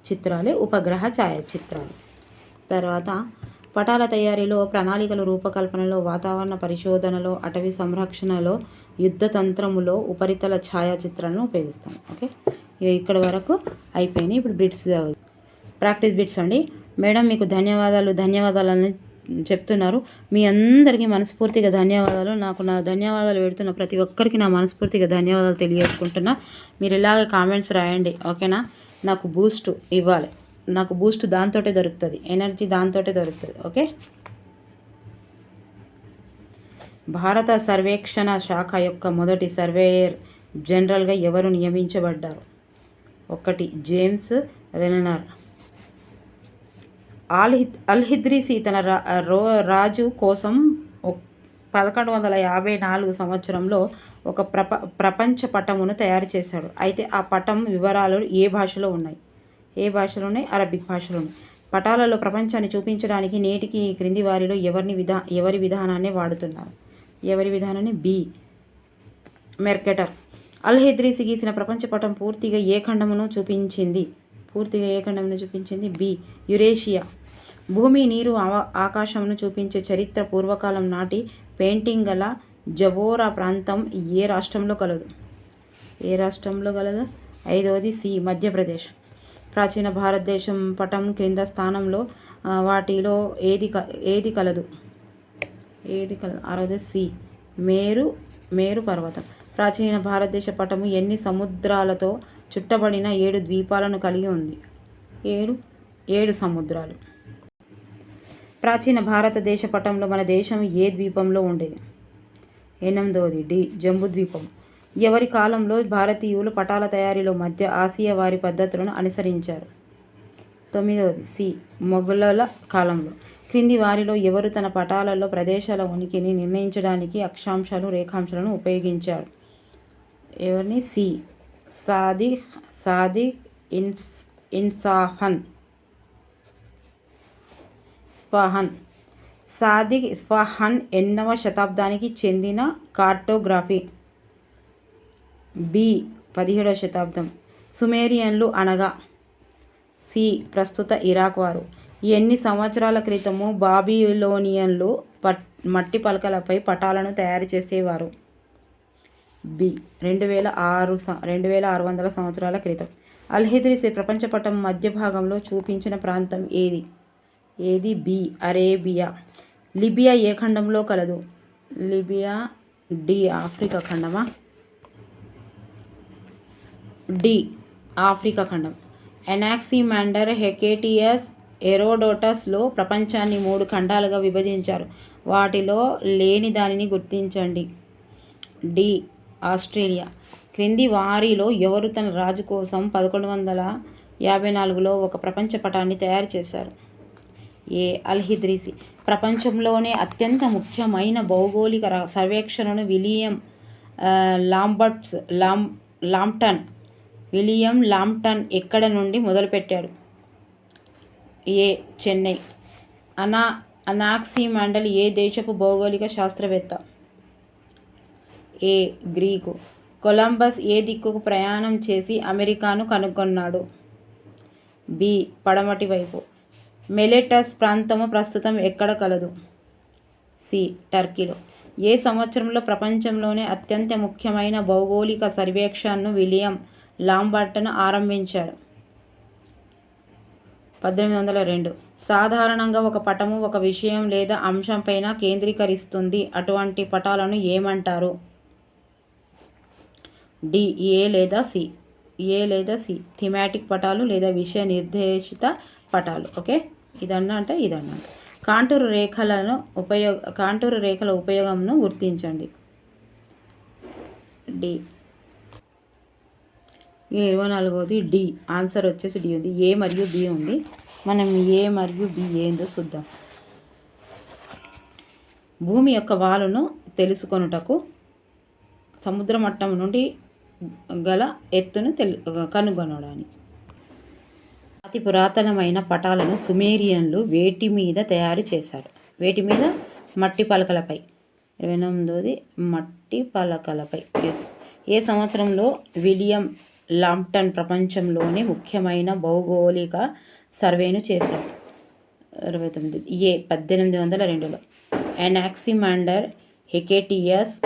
చిత్రాలే ఉపగ్రహ ఛాయాచిత్రాలు. తర్వాత పటాల తయారీలో, ప్రణాళికల రూపకల్పనలో, వాతావరణ పరిశోధనలో, అటవీ సంరక్షణలో, యుద్ధ తంత్రములో ఉపరితల ఛాయాచిత్రాలను ఉపయోగిస్తాం. ఓకే, ఇక్కడ వరకు అయిపోయినాయి. ఇప్పుడు ప్రాక్టీస్ బిట్స్ అండి. మేడం మీకు ధన్యవాదాలని చెప్తున్నారు. మీ అందరికీ మనస్ఫూర్తిగా ధన్యవాదాలు. నా ధన్యవాదాలు పెడుతున్న ప్రతి ఒక్కరికి నా మనస్ఫూర్తిగా ధన్యవాదాలు తెలియజేసుకుంటున్నా. మీరు ఇలాగే కామెంట్స్ రాయండి, ఓకేనా. నాకు బూస్ట్ ఇవ్వాలి, నాకు బూస్ట్ దాంతోటే దొరుకుతుంది, ఎనర్జీ దాంతోటే దొరుకుతుంది. ఓకే, భారత సర్వేక్షణ శాఖ యొక్క మొదటి సర్వేయర్ జనరల్గా ఎవరు నియమించబడ్డారు? 1 జేమ్స్ రెల్నర్. అల్-హిద్రీసి తన రాజు కోసం 1154 సంవత్సరంలో ఒక ప్రపంచ పటమును తయారు చేశాడు. అయితే ఆ పటం వివరాలు ఏ భాషలో ఉన్నాయి? అరబిక్ భాషలో ఉన్నాయి. పటాలలో ప్రపంచాన్ని చూపించడానికి నేటికి ఈ క్రింది వారిలో ఎవరి విధానాన్ని వాడుతున్నారు? B Mercator. అల్-హిద్రీసి గీసిన ప్రపంచ పటం పూర్తిగా ఏ ఖండమును చూపించింది? B Eurasia. భూమి, నీరు, ఆకాశంను చూపించే చరిత్ర పూర్వకాలం నాటి పెయింటింగ్ గల జవోరా ప్రాంతం ఏ రాష్ట్రంలో కలదు? 5వది సి మధ్యప్రదేశ్. ప్రాచీన భారతదేశం పటం క్రింద స్థానంలో వాటిలో ఏది కలదు? ఆరోది సి మేరు పర్వతం. ప్రాచీన భారతదేశ పటము ఎన్ని సముద్రాలతో చుట్టబడిన 7 ద్వీపాలను కలిగి ఉంది? 7 సముద్రాలు. ప్రాచీన భారతదేశ పటంలో మన దేశం ఏ ద్వీపంలో ఉండేది? 8వది డి జంబూ ద్వీపం. ఎవరి కాలంలో భారతీయులు పటాల తయారీలో మధ్య ఆసియా వారి పద్ధతులను అనుసరించారు? 9వది సి మొఘలుల కాలంలో. క్రింది వారిలో ఎవరు తన పటాలలో ప్రదేశాల ఉనికిని నిర్ణయించడానికి అక్షాంశాలు రేఖాంశాలను ఉపయోగించారు? ఎవరిని? C Sadiq Isfahan. Sadiq Isfahan 8వ శతాబ్దానికి చెందిన కార్టోగ్రఫీ. బి 17వ శతాబ్దం. సుమేరియన్లు అనగా? సి ప్రస్తుత ఇరాక్ వారు. ఎన్ని సంవత్సరాల క్రితము బాబిలోనియన్లు మట్టి పలకలపై పటాలను తయారు చేసేవారు? బి 2600 సంవత్సరాల క్రితం. అల్హిద్రిసి ప్రపంచ పటం మధ్య భాగంలో చూపించిన ప్రాంతం ఏది? B Arabia. లిబియా ఏ ఖండంలో కలదు? లిబియా డి ఆఫ్రికా ఖండమా? డి ఆఫ్రికా ఖండం. ఎనాక్సిమాండర్, హెకేటియస్, హెరోడోటస్లో ప్రపంచాన్ని 3 ఖండాలుగా విభజించారు. వాటిలో లేని దానిని గుర్తించండి. D Australia. క్రింది వారిలో ఎవరు తన రాజు కోసం 1154లో ఒక ప్రపంచ పటాన్ని తయారు చేశారు? ఏ అల్హిద్రిసి. ప్రపంచంలోనే అత్యంత ముఖ్యమైన భౌగోళిక సర్వేక్షణను విలియం లాంప్టన్ ఎక్కడ నుండి మొదలుపెట్టాడు? ఏ చెన్నై. అనాక్సిమాండర్ ఏ దేశపు భౌగోళిక శాస్త్రవేత్త? ఏ గ్రీకు. కొలంబస్ ఏ దిక్కుకు ప్రయాణం చేసి అమెరికాను కనుగొన్నాడు? బి పడమటి వైపు. మెలెటస్ ప్రాంతము ప్రస్తుతం ఎక్కడ కలదు? సి టర్కీలో. ఏ సంవత్సరంలో ప్రపంచంలోనే అత్యంత ముఖ్యమైన భౌగోళిక సర్వేక్షణను విలియం లాంబర్టన్ ఆరంభించాడు? 1802. సాధారణంగా ఒక పటము ఒక విషయం లేదా అంశంపైన కేంద్రీకరిస్తుంది. అటువంటి పటాలను ఏమంటారు? డి ఏ లేదా సి థీమాటిక్ పటాలు లేదా విషయ నిర్దేశిత పటాలు. ఓకే, ఇదన్నా కాంటూరు రేఖల ఉపయోగంను గుర్తించండి. డి 24వది డి. ఆన్సర్ వచ్చేసి డి ఉంది. ఏ మరియు బి ఉంది. మనం ఏ మరియు బి ఏందో చూద్దాం. భూమి యొక్క వాలును తెలుసుకొనుటకు సముద్ర మట్టం నుండి గల ఎత్తును కనుగొనడానికి. అతి పురాతనమైన పటాలను సుమేరియన్లు వేటి మీద తయారు చేశారు? మట్టి పలకలపై. 28వది మట్టి పలకలపై. ఏ సంవత్సరంలో విలియం లాంప్టన్ ప్రపంచంలోనే ముఖ్యమైన భౌగోళిక సర్వేను చేశారు? 29. ఏ 1802లో. ఎనాక్సిమాండర్, హెకేటియస్,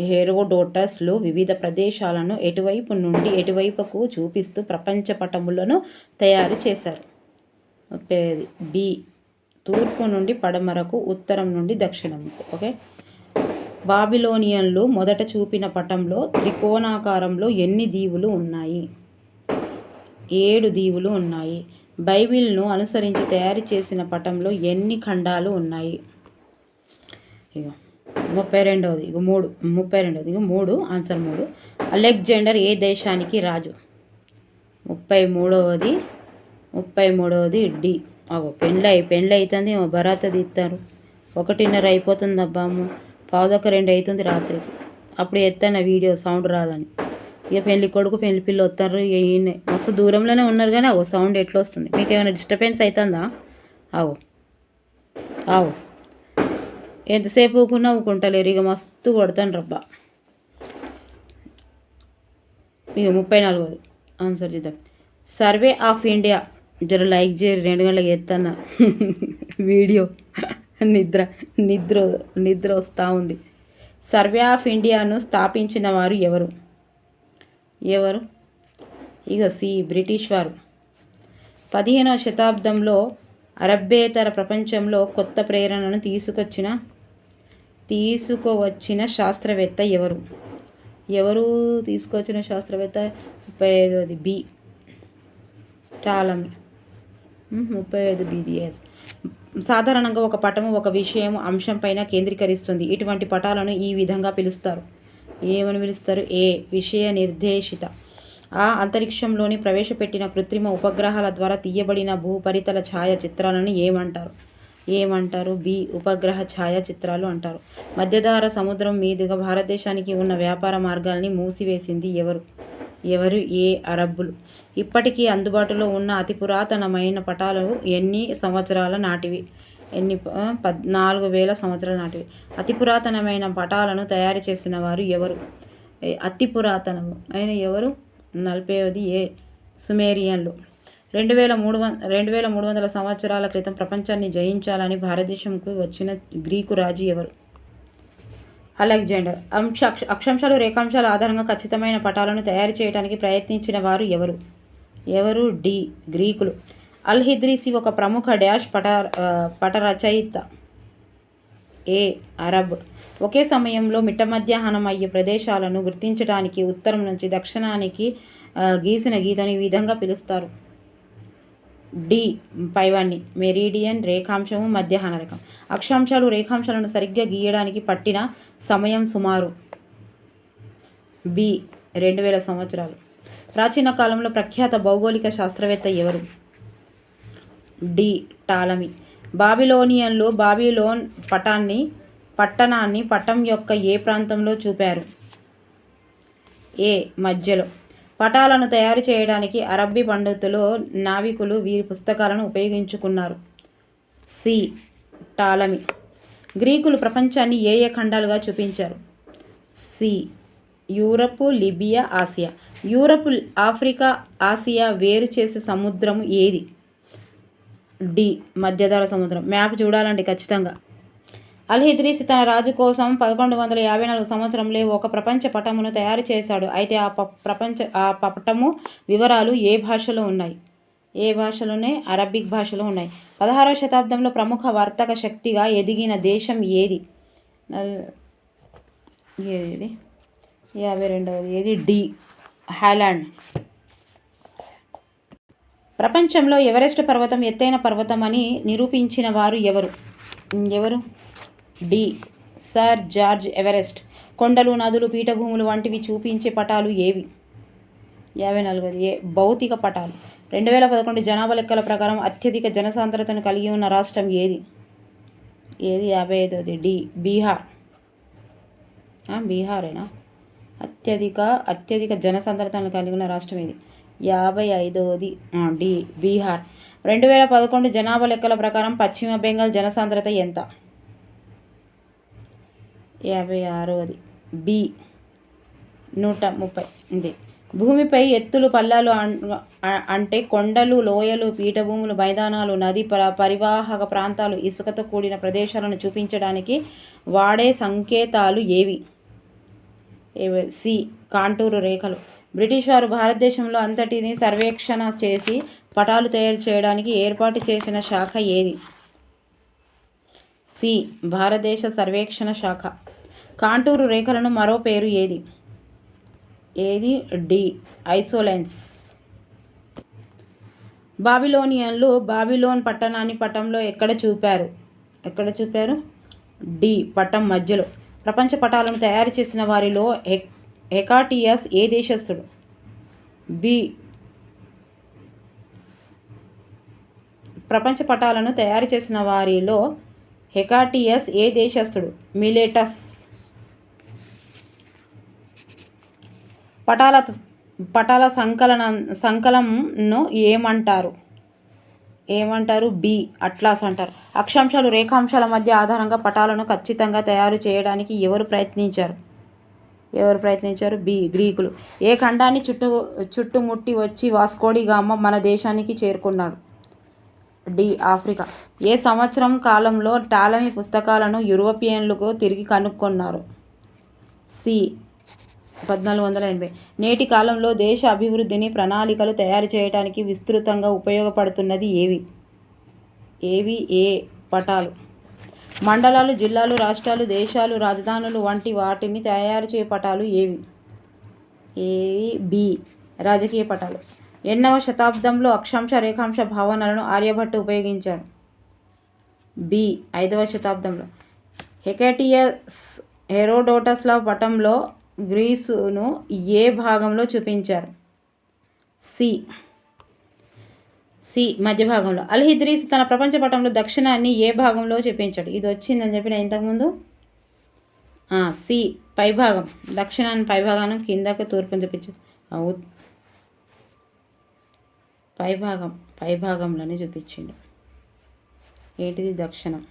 హెరోడోటస్లు వివిధ ప్రదేశాలను ఎటువైపు నుండి ఎటువైపుకు చూపిస్తూ ప్రపంచ పటములను తయారు చేశారు? 30. బి తూర్పు నుండి పడమరకు, ఉత్తరం నుండి దక్షిణంకు. ఓకే. బాబిలోనియన్లు మొదట చూపిన పటంలో త్రికోణాకారంలో ఎన్ని దీవులు ఉన్నాయి? 7 దీవులు ఉన్నాయి. బైబిల్ను అనుసరించి తయారు చేసిన పటంలో ఎన్ని ఖండాలు ఉన్నాయి? 32వది 3. ఆన్సర్ 3. అలెగ్జాండర్ ఏ దేశానికి రాజు? 33వది డి. పెండ్లి అవుతుంది, బరాత తీస్తారు. 1:30 అయిపోతుంది అబ్బా, 1:15 అవుతుంది రాత్రికి. అప్పుడు ఎత్తన్న వీడియో సౌండ్ రాదని. ఇక పెళ్లి కొడుకు పెళ్లి పిల్ల వస్తారు. ఈయన మస్తు దూరంలోనే ఉన్నారు కానీ సౌండ్ ఎట్లా వస్తుంది? మీకు ఏమైనా డిస్టర్బెన్స్ అవుతుందా? ఎంతసేపు ఊకుంటలేరు, ఇక మస్తు కొడతాను రబ్బా. ఇక 34వది ఆన్సర్ చేద్దాం. Survey of India. జర లైక్ చేయరు, 2 గంటలకు ఎత్తన్న వీడియో. నిద్ర వస్తూ ఉంది. సర్వే ఆఫ్ ఇండియాను స్థాపించిన వారు ఎవరు? ఇక సి బ్రిటిష్ వారు. 15వ శతాబ్దంలో అరబ్బేతర ప్రపంచంలో కొత్త ప్రేరణను తీసుకువచ్చిన శాస్త్రవేత్త ఎవరు? తీసుకొచ్చిన శాస్త్రవేత్త 35ది బి టాలమీ. 35 BDS. సాధారణంగా ఒక పటము ఒక విషయం అంశం పైన కేంద్రీకరిస్తుంది. ఇటువంటి పటాలను ఈ విధంగా పిలుస్తారు. ఏమని పిలుస్తారు? ఏ విషయ నిర్దేశిత. ఆ అంతరిక్షంలోని ప్రవేశపెట్టిన కృత్రిమ ఉపగ్రహాల ద్వారా తీయబడిన భూపరితల ఛాయాచిత్రాలను ఏమంటారు? బి ఉపగ్రహ ఛాయాచిత్రాలు అంటారు. మధ్యధరా సముద్రం మీదుగా భారతదేశానికి ఉన్న వ్యాపార మార్గాల్ని మూసివేసింది ఎవరు? ఏ అరబ్బులు. ఇప్పటికీ అందుబాటులో ఉన్న అతి పురాతనమైన పటాలు ఎన్ని సంవత్సరాల నాటివి? 14,000 సంవత్సరాల నాటివి. అతి పురాతనమైన పటాలను తయారు చేసిన వారు ఎవరు? అతి పురాతనము అయిన ఎవరు? 40ది ఏ సుమేరియన్లు. 2300 సంవత్సరాల క్రితం ప్రపంచాన్ని జయించాలని భారతదేశంకు వచ్చిన గ్రీకు రాజు ఎవరు? అలెగ్జాండర్. అక్షాంశాలు రేఖాంశాల ఆధారంగా ఖచ్చితమైన పటాలను తయారు చేయడానికి ప్రయత్నించిన వారు ఎవరు? డి గ్రీకులు. అల్ హిద్రీసి ఒక ప్రముఖ డాష్ పట రచయిత. ఏ అరబ్. ఒకే సమయంలో మిట్ట మధ్యాహ్నం అయ్యే ప్రదేశాలను గుర్తించడానికి ఉత్తరం నుంచి దక్షిణానికి గీసిన గీతను ఈ విధంగా పిలుస్తారు. డి పైవాన్ని. మెరీడియన్ రేఖాంశము మధ్యాహ్న రేఖం. అక్షాంశాలు రేఖాంశాలను సరిగ్గా గీయడానికి పట్టిన సమయం సుమారు. బి 2000 సంవత్సరాలు. ప్రాచీన కాలంలో ప్రఖ్యాత భౌగోళిక శాస్త్రవేత్త ఎవరు? D Ptolemy. బాబిలోనియన్లు బాబిలోన్ పట్టణాన్ని పటం యొక్క ఏ ప్రాంతంలో చూపారు? ఏ మధ్యలో. పటాలను తయారు చేయడానికి అరబ్బీ పండితులు నావికులు వీరి పుస్తకాలను ఉపయోగించుకున్నారు. C Ptolemy. గ్రీకులు ప్రపంచాన్ని ఏ ఖండాలుగా చూపించారు? C Europe, Libya, Asia. Europe, Africa, Asia వేరు చేసే సముద్రం ఏది? డి మధ్యధరా సముద్రం. మ్యాప్ చూడాలండి ఖచ్చితంగా. అల్ హిద్రీసి తన రాజు కోసం 1154 సంవత్సరంలో ఒక ప్రపంచ పటమును తయారు చేశాడు. అయితే ఆ పటము వివరాలు ఏ భాషలో ఉన్నాయి? ఏ భాషలోనే? అరబిక్ భాషలో ఉన్నాయి. 16వ శతాబ్దంలో ప్రముఖ వర్తక శక్తిగా ఎదిగిన దేశం ఏది? 52ది ఏది? D Holland. ప్రపంచంలో ఎవరెస్ట్ పర్వతం ఎత్తైన పర్వతం అని నిరూపించిన వారు ఎవరు? D sir George Everest. కొండలు, నదులు, పీఠభూములు వంటివి చూపించే పటాలు ఏవి? 54ది ఏ భౌతిక పటాలు. 2011 జనాభా లెక్కల ప్రకారం అత్యధిక జనసాంద్రతను కలిగి ఉన్న రాష్ట్రం ఏది? 55ది డి బీహార్. బీహారేనా? అత్యధిక జనసాంద్రతను కలిగి ఉన్న రాష్ట్రం ఏది? 55ది డి బీహార్. 2011 జనాభా లెక్కల ప్రకారం పశ్చిమ బెంగాల్ జనసాంద్రత ఎంత? 56ది బి 130. భూమిపై ఎత్తులు పల్లాలు అంటే కొండలు, లోయలు, పీఠభూములు, మైదానాలు, నది పరివాహక ప్రాంతాలు, ఇసుకతో కూడిన ప్రదేశాలను చూపించడానికి వాడే సంకేతాలు ఏవి? సి కాంటూరు రేఖలు. బ్రిటిష్ వారు భారతదేశంలో అంతటిని సర్వేక్షణ చేసి పటాలు తయారు చేయడానికి ఏర్పాటు చేసిన శాఖ ఏది? సి భారతదేశ సర్వేక్షణ శాఖ. కాంటూరు రేఖలను మరో పేరు ఏది? డి ఐసోలెన్స్. బాబిలోనియన్లు బాబిలోన్ పట్టణాన్ని పటంలో ఎక్కడ చూపారు? డి పటం మధ్యలో. ప్రపంచ పటాలను తయారు చేసిన వారిలో హెకాటియస్ ఏ దేశస్థుడు? బి ప్రపంచ పటాలను తయారు చేసిన వారిలో హెకాటియస్ ఏ దేశస్థుడు? మిలేటస్. పటాల సంకలనంను ఏమంటారు? బి అట్లాస్ అంటారు. అక్షాంశాలు రేఖాంశాల మధ్య ఆధారంగా పటాలను ఖచ్చితంగా తయారు చేయడానికి ఎవరు ప్రయత్నించారు? బి గ్రీకులు. ఏ ఖండాన్ని చుట్టుముట్టి వచ్చి వాస్కోడి గామా మన దేశానికి చేరుకున్నాడు? D Africa. ఏ సంవత్సరం కాలంలో టాలమీ పుస్తకాలను యూరోపియన్లకు తిరిగి కనుక్కున్నారు? సి 1480. నేటి కాలంలో దేశ అభివృద్ధిని ప్రణాళికలు తయారు చేయడానికి విస్తృతంగా ఉపయోగపడుతున్నది ఏ పటాలు? మండలాలు, జిల్లాలు, రాష్ట్రాలు, దేశాలు, రాజధానులు వంటి వాటిని తయారు చేయ పటాలు ఏవి? బి రాజకీయ పటాలు. 8వ శతాబ్దంలో అక్షాంశ రేఖాంశ భావనలను ఆర్యభట్టు ఉపయోగించారు. బి 5వ శతాబ్దంలో. హెరోడోటస్ల పటంలో గ్రీసును ఏ భాగంలో చూపించారు? సి మధ్య భాగంలో. అల్హిద్రీస్ తన ప్రపంచ పటంలో దక్షిణాన్ని ఏ భాగంలో చూపించాడు? ఇది వచ్చిందని చెప్పిన ఇంతకుముందు. సి పైభాగం. దక్షిణాన్ని పైభాగాన్ని, కిందకు తూర్పుని చూపించాడు. పైభాగంలోనే చూపించిండు. ఏంటిది? దక్షిణం.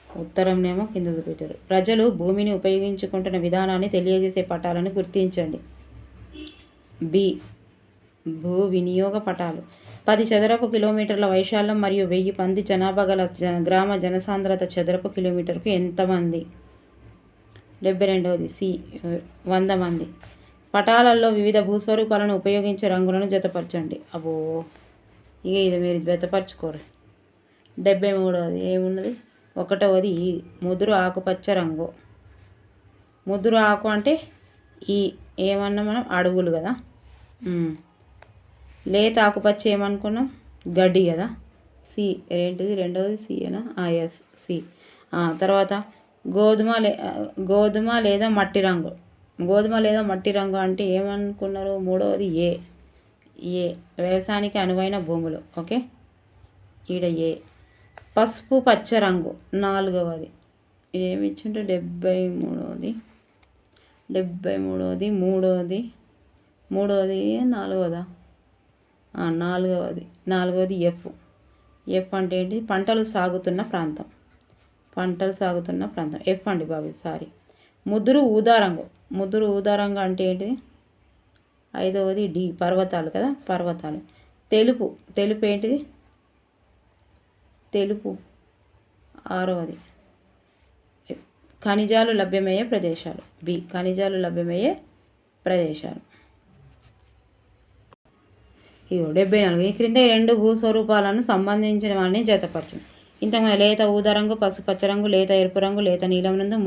ఉత్తరంనేమో కింద చూపించారు. ప్రజలు భూమిని ఉపయోగించుకుంటున్న విధానాన్ని తెలియజేసే పటాలను గుర్తించండి. బి భూ వినియోగ పటాలు. 10 చదరపు కిలోమీటర్ల వైశాల్యం మరియు 1000 మంది జనాభా గల గ్రామ జనసాంద్రత చదరపు కిలోమీటర్కు ఎంతమంది? 72ది. సి 100 మంది. పటాలలో వివిధ భూస్వరూపాలను ఉపయోగించే రంగులను జతపరచండి. ఇది మీరు జతపరచుకోరు. 73వది ఏమున్నది? 1వది ముదురు ఆకుపచ్చ రంగు. ముదురు ఆకు అంటే ఏమన్నా మనం అడవులు కదా. లేత ఆకుపచ్చ ఏమనుకున్నాం? గడ్డి కదా. సి ఏంటిది? 2వది సియేనా? Yes C. తర్వాత గోధుమ లేదా మట్టి రంగు. గోధుమ లేదా మట్టి రంగు అంటే ఏమనుకున్నారు? 3వది ఏ వ్యవసాయానికి అనువైన భూములు. ఓకే, ఈడ ఏ. పసుపు పచ్చ రంగు 4వది. ఏమి ఇచ్చింటే 73వది 3వది 4వదా? 4వది ఎఫ్ అంటే ఏంటి? పంటలు సాగుతున్న ప్రాంతం. ఎఫ్ అండి బాబు, సారీ. ముదురు ఊదా రంగు అంటే ఏంటిది? 5వది డి పర్వతాలు కదా. పర్వతాలు. తెలుపు ఏంటిది? తెలుపు 6వది. ఖనిజాలు లభ్యమయ్యే ప్రదేశాలు. బి ఖనిజాలు లభ్యమయ్యే ప్రదేశాలు. 74. ఈ క్రింద 2 భూస్వరూపాలను సంబంధించిన వాటిని జతపరచండి. ఇంతకుముందు లేత ఊదారంగు, పసుపచ్చ రంగు, లేత ఎరుపు రంగు, లేత నీలం రంగు,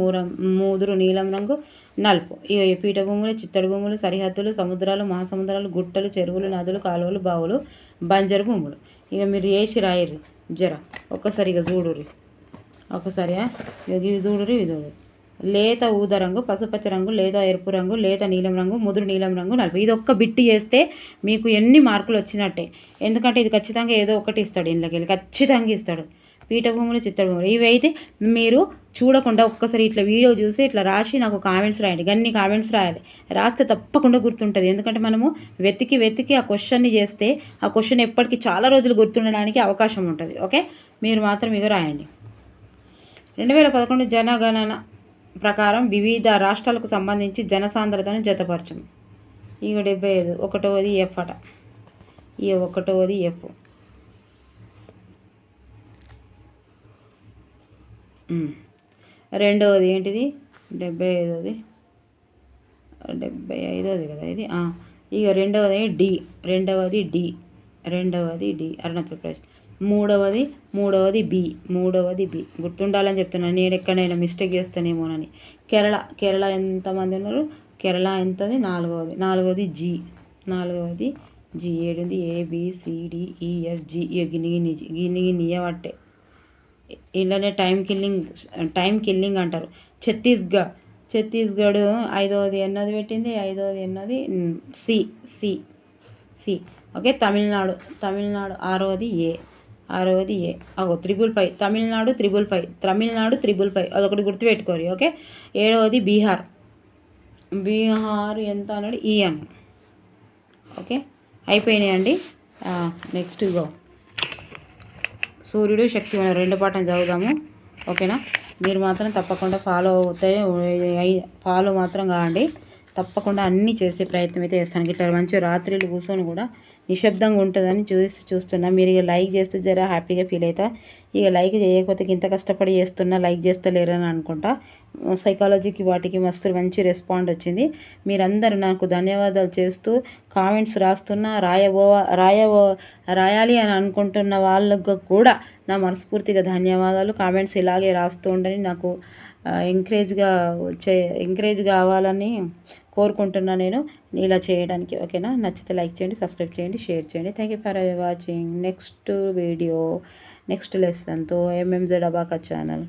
ముదురు నీలం రంగు, నలుపు. పీఠభూములు, చిత్తడి భూములు, సరిహద్దులు, సముద్రాలు, మహాసముద్రాలు, గుట్టలు, చెరువులు, నదులు, కాలువలు, బావులు, బంజరు భూములు. మీరు వేసి రాయరు జర ఒక్కసారి. చూడురి ఒకసారి. ఇవి చూడురి. లేత ఊదరంగు, పసుపచ్చ రంగు, లేత ఎరుపు రంగు, లేత నీలం రంగు, ముదురు నీలం రంగు, నలుపు. ఇది ఒక్క బిట్టు చేస్తే మీకు ఎన్ని మార్కులు వచ్చినట్టే. ఎందుకంటే ఇది ఖచ్చితంగా ఏదో ఒకటి ఇస్తాడు. ఇంట్లోకి ఖచ్చితంగా ఇస్తాడు. పీఠభూములు, చిత్తభూములు. ఇవి అయితే మీరు చూడకుండా ఒక్కసారి ఇట్లా వీడియో చూసి ఇట్లా రాసి నాకు కామెంట్స్ రాయండి. అన్ని కామెంట్స్ రాయాలి. రాస్తే తప్పకుండా గుర్తుంటుంది. ఎందుకంటే మనము వెతికి ఆ క్వశ్చన్ని చేస్తే ఆ క్వశ్చన్ ఎప్పటికీ చాలా రోజులు గుర్తుండడానికి అవకాశం ఉంటుంది. ఓకే, మీరు మాత్రం ఇక రాయండి. 2011 జనగణన ప్రకారం వివిధ రాష్ట్రాలకు సంబంధించి జనసాంద్రతను జతపరచం. 75. 1వది ఎఫ్ అట. 1వది ఎఫ్. 2వది ఏంటిది? 75వది కదా ఇది. 2వది డి. 2వది డి అరుణాచల్ ప్రదేశ్. 3వది బి. గుర్తుండాలని చెప్తున్నాను. నేను ఎక్కడైనా మిస్టేక్ చేస్తానేమోనని. కేరళ ఎంతమంది ఉన్నారు? కేరళ ఎంతది? 4వది జి. 7 ABCDEFG. గిన్ని ఇవ్వట్టే. ఇలానే టైం కిల్లింగ్ అంటారు. ఛత్తీస్గఢ్ 5వది ఎన్నది పెట్టింది? 5వది ఎన్నది? సి. ఓకే, తమిళనాడు 6వది ఏ. 555. తమిళనాడు 555. అదొకటి గుర్తుపెట్టుకోరు. ఓకే, 7వది బీహార్ ఎంత అన్నాడు? అన్న. ఓకే, అయిపోయినాయండి. నెక్స్ట్ ఇగో సూర్యుడు శక్తివంతుడు 2 పాఠం చదువుదాము. ఓకేనా? మీరు మాత్రం తప్పకుండా ఫాలో మాత్రం కావండి. తప్పకుండా అన్నీ చేసే ప్రయత్నం అయితే చేస్తాను. ఇట్లా మంచిగా రాత్రిళ్ళు కూర్చొని కూడా నిశ్శబ్దంగా ఉంటుందని చూస్తున్నా. మీరు ఇక లైక్ చేస్తే జర హ్యాపీగా ఫీల్ అవుతా. ఇక లైక్ చేయకపోతే ఇంత కష్టపడి చేస్తున్నా లైక్ చేస్తలేరని అనుకుంటా. సైకాలజీకి వాటికి మస్తు మంచి రెస్పాండ్ వచ్చింది. మీరందరూ నాకు ధన్యవాదాలు చేస్తూ కామెంట్స్ రాస్తున్నా, రాయాలి అని అనుకుంటున్న వాళ్ళకు కూడా నా మనస్ఫూర్తిగా ధన్యవాదాలు. కామెంట్స్ ఇలాగే రాస్తూ ఉండని నాకు ఎంకరేజ్ కావాలని కోరుకుంటున్నా నేను ఇలా చేయడానికి. ఓకేనా? నచ్చితే లైక్ చేయండి, సబ్స్క్రైబ్ చేయండి, షేర్ చేయండి. Thank you for watching. Next video next లెసన్తో ఎంఎంజెడ్ అబాకా ఛానల్.